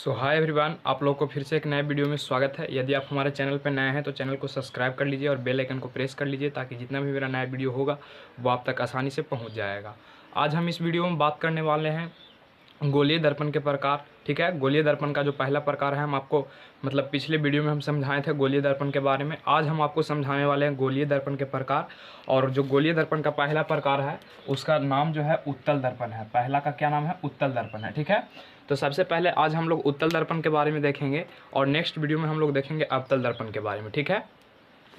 सो hi everyone, आप लोग को फिर से एक नए वीडियो में स्वागत है। यदि आप हमारे चैनल पर नए हैं तो चैनल को सब्सक्राइब कर लीजिए और बेल आइकन को प्रेस कर लीजिए ताकि जितना भी मेरा नया वीडियो होगा वो आप तक आसानी से पहुंच जाएगा। आज हम इस वीडियो में बात करने वाले हैं गोलीय दर्पण के प्रकार। ठीक है, गोलीय दर्पण का जो पहला प्रकार है, हम आपको पिछले वीडियो में हम समझाए थे गोलीय दर्पण के बारे में। आज हम आपको समझाने वाले हैं गोलीय दर्पण के प्रकार। और जो गोलीय दर्पण का पहला प्रकार है उसका नाम जो है उत्तल दर्पण है। पहला का क्या नाम है? उत्तल दर्पण है। ठीक है, तो सबसे पहले आज हम लोग उत्तल दर्पण के बारे में देखेंगे और नेक्स्ट वीडियो में हम लोग देखेंगे अवतल दर्पण के बारे में। ठीक है,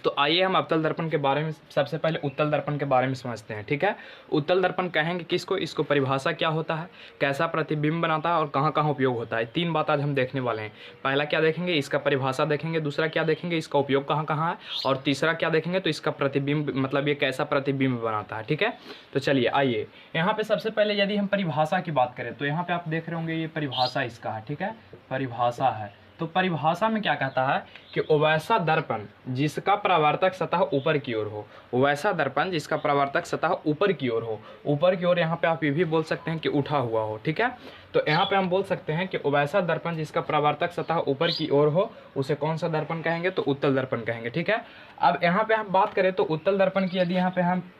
तो आइए हम अवतल दर्पण के बारे में सबसे पहले उत्तल दर्पण के बारे में समझते हैं। ठीक है, उत्तल दर्पण कहेंगे किसको, इसको परिभाषा क्या होता है, कैसा प्रतिबिंब बनाता है और कहाँ कहाँ उपयोग होता है। तीन बात आज हम देखने वाले हैं। पहला क्या देखेंगे, इसका परिभाषा देखेंगे। दूसरा क्या देखेंगे, इसका उपयोग कहाँ कहाँ है। और तीसरा क्या देखेंगे, तो इसका प्रतिबिंब ये कैसा प्रतिबिंब बनाता है। ठीक है, तो चलिए आइए यहाँ पे सबसे पहले यदि हम परिभाषा की बात करें तो यहाँ पे आप देख रहे होंगे ये परिभाषा इसका है। ठीक है, परिभाषा है। तो परिभाषा में क्या कहता है कि वैसा दर्पण जिसका परावर्तक सतह ऊपर की ओर हो। वैसा दर्पण जिसका परावर्तक सतह ऊपर की ओर हो। ऊपर की ओर यहाँ पे आप ये भी बोल सकते हैं कि उठा हुआ हो। ठीक है, तो यहाँ पे हम बोल सकते हैं कि वैसा दर्पण जिसका परावर्तक सतह ऊपर की ओर हो उसे कौन सा दर्पण कहेंगे, तो उत्तल दर्पण कहेंगे। ठीक है, अब यहाँ पे हम बात करें तो उत्तल दर्पण की यदि यहाँ पे हम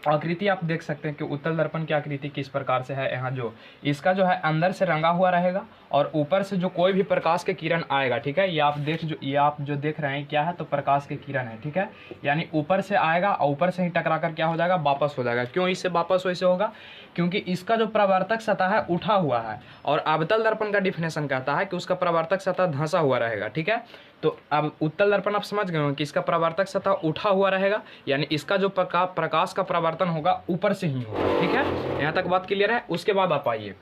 आकृति आप देख सकते हैं कि उत्तल दर्पण की आकृति किस प्रकार से है। यहाँ जो इसका जो है अंदर से रंगा हुआ रहेगा और ऊपर से जो कोई भी प्रकाश के किरण आएगा। ठीक है, ये आप जो देख रहे हैं क्या है, तो प्रकाश के किरण है। ठीक है, यानी ऊपर से आएगा और ऊपर से ही टकरा कर क्या हो जाएगा, वापस हो जाएगा। क्यों इससे वापस वैसे होगा, क्योंकि इसका जो परावर्तक सतह है उठा हुआ है और अवतल दर्पण का डिफिनेशन कहता है कि उसका परावर्तक सतह धंसा हुआ रहेगा। ठीक है, तो अब उत्तल दर्पण आप समझ गए हो कि इसका परावर्तक सतह उठा हुआ रहेगा, यानी इसका जो प्रकाश का परावर्तन होगा ऊपर से ही होगा। ठीक है, यहाँ तक बात क्लियर है। उसके बाद आप आइए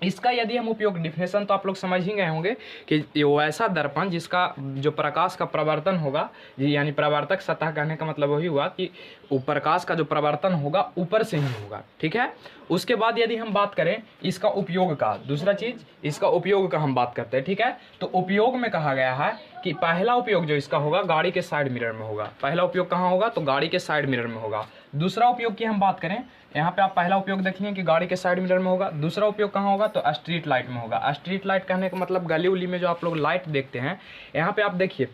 इसका यदि हम उपयोग डिफिनेशन तो आप लोग समझ ही गए होंगे कि वैसा दर्पण जिसका जो प्रकाश का प्रवर्तन होगा, यानी परावर्तक सतह कहने का मतलब वही हुआ कि प्रकाश का जो प्रवर्तन होगा ऊपर से ही होगा। ठीक है, उसके बाद यदि हम बात करें इसका उपयोग का, दूसरा चीज इसका उपयोग का हम बात करते हैं। ठीक है, तो उपयोग में कहा गया है कि पहला उपयोग जो इसका होगा गाड़ी के साइड मिरर में होगा। पहला उपयोग कहाँ होगा, तो गाड़ी के साइड मिरर में होगा। दूसरा उपयोग की हम बात करें, यहाँ पे आप पहला उपयोग देखेंगे कि गाड़ी के साइड मिरर में होगा। दूसरा उपयोग कहाँ होगा, तो स्ट्रीट लाइट में होगा। स्ट्रीट लाइट कहने का मतलब गली उली में जो आप लोग लाइट देखते हैं, यहाँ पे आप देखिए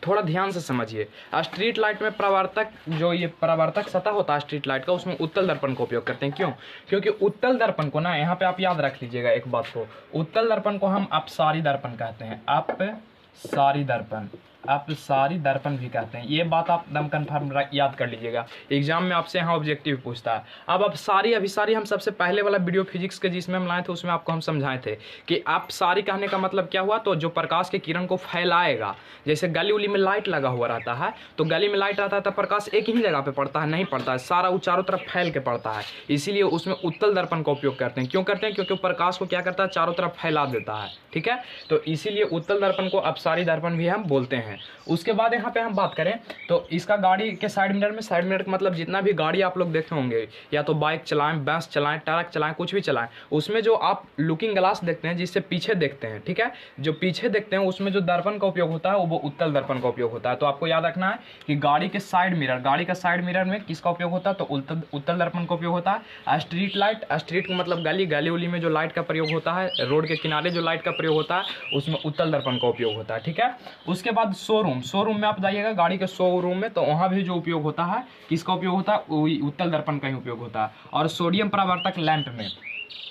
थोड़ा ध्यान से समझिए। स्ट्रीट लाइट में परावर्तक जो ये परावर्तक सतह होता है स्ट्रीट लाइट का, उसमें उत्तल दर्पण का उपयोग करते हैं। क्यों? क्योंकि उत्तल दर्पण को ना, यहाँ पे आप याद रख लीजिएगा एक बात को, उत्तल दर्पण को हम अपसारी दर्पण कहते हैं। अपसारी दर्पण, अपसारी दर्पण भी कहते हैं। ये बात आप एकदम कन्फर्म याद कर लीजिएगा, एग्जाम में आपसे यहाँ ऑब्जेक्टिव पूछता है। अब अपसारी अभिसारी हम सबसे पहले वाला वीडियो फिजिक्स के जिसमें हम लाए थे उसमें आपको हम समझाए थे कि अपसारी कहने का मतलब क्या हुआ, तो जो प्रकाश के किरण को फैलाएगा। जैसे गली उली में लाइट लगा हुआ रहता है, तो गली में लाइट रहता है तो प्रकाश एक ही जगह पे पड़ता है, नहीं पड़ता है, सारा वो चारों तरफ फैल के पड़ता है। इसीलिए उसमें उत्तल दर्पण का उपयोग करते हैं। क्यों करते हैं? क्योंकि प्रकाश को क्या करता है, चारों तरफ फैला देता है। ठीक है, तो इसीलिए उत्तल दर्पण को अपसारी दर्पण भी हम बोलते हैं। उसके बाद यहाँ पे हम बात करें तो इसका गाड़ी के साइड मिरर में, साइड मिरर का मतलब जितना भी गाड़ी आप लोग देखे होंगे, या तो बाइक चलाएं, बस चलाएं, ट्रक चलाएं, कुछ भी चलाएं, उसमें जो आप लुकिंग ग्लास देखते हैं जिससे पीछे देखते हैं। ठीक है, जो पीछे देखते हैं उसमें जो दर्पण का उपयोग होता है वो उत्तल दर्पण का उपयोग होता है। तो आपको याद रखना है कि गाड़ी के साइड मिरर, गाड़ी का साइड मिरर में किसका उपयोग होता है, तो उत्तल दर्पण का उपयोग होता है। स्ट्रीट लाइट, स्ट्रीट का मतलब गली, गली उली में जो लाइट का प्रयोग होता है, रोड के किनारे जो लाइट का प्रयोग होता है उसमें उत्तल दर्पण का उपयोग होता है। ठीक है, उसके बाद शोरूम में आप जाइएगा गाड़ी के शोरूम में, तो वहाँ भी जो उपयोग होता है किसका उपयोग होता है, वही उत्तल दर्पण का ही उपयोग होता है। और सोडियम परावर्तक लैंप में,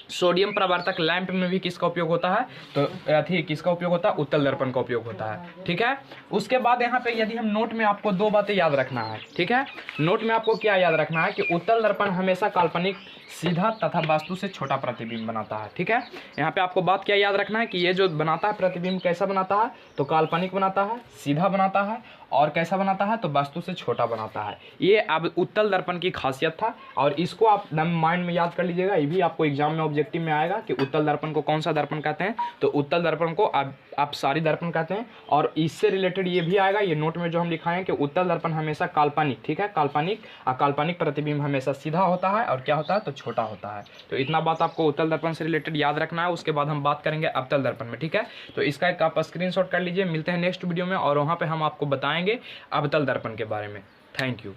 सोडियम परावर्तक लैंप में भी किसका उपयोग होता है, तो किसका उपयोग होता है, उत्तल दर्पण का उपयोग होता है। ठीक है, उसके बाद यहाँ पे यदि हम नोट में आपको दो बातें याद रखना है। ठीक है, नोट में आपको क्या याद रखना है कि उत्तल दर्पण हमेशा काल्पनिक, सीधा तथा वास्तु से छोटा प्रतिबिंब बनाता है। ठीक है, यहाँ पे आपको बात क्या याद रखना है कि ये जो बनाता है प्रतिबिंब कैसा बनाता है, तो काल्पनिक बनाता है, सीधा बनाता है और कैसा बनाता है, तो वास्तु से छोटा बनाता है। ये अब उत्तल दर्पण की खासियत था और इसको आप माइंड में याद कर लीजिएगा। ये भी आपको एग्जाम में ऑब्जेक्टिव में आएगा कि उत्तल दर्पण को कौन सा दर्पण कहते हैं, तो उत्तल दर्पण को अपसारी दर्पण कहते हैं। और इससे रिलेटेड ये भी आएगा, ये नोट में जो हम लिखाए हैं कि उत्तल दर्पण हमेशा काल्पनिक, ठीक है, काल्पनिक प्रतिबिंब हमेशा सीधा होता है और क्या होता है, तो छोटा होता है। तो इतना बात आपको उत्तल दर्पण से रिलेटेड याद रखना है। उसके बाद हम बात करेंगे अवतल दर्पण में। ठीक है, तो इसका एक आप स्क्रीनशॉट कर लीजिए। मिलते हैं नेक्स्ट वीडियो में और वहाँ पे हम आपको बताएंगे अवतल दर्पण के बारे में। Thank you.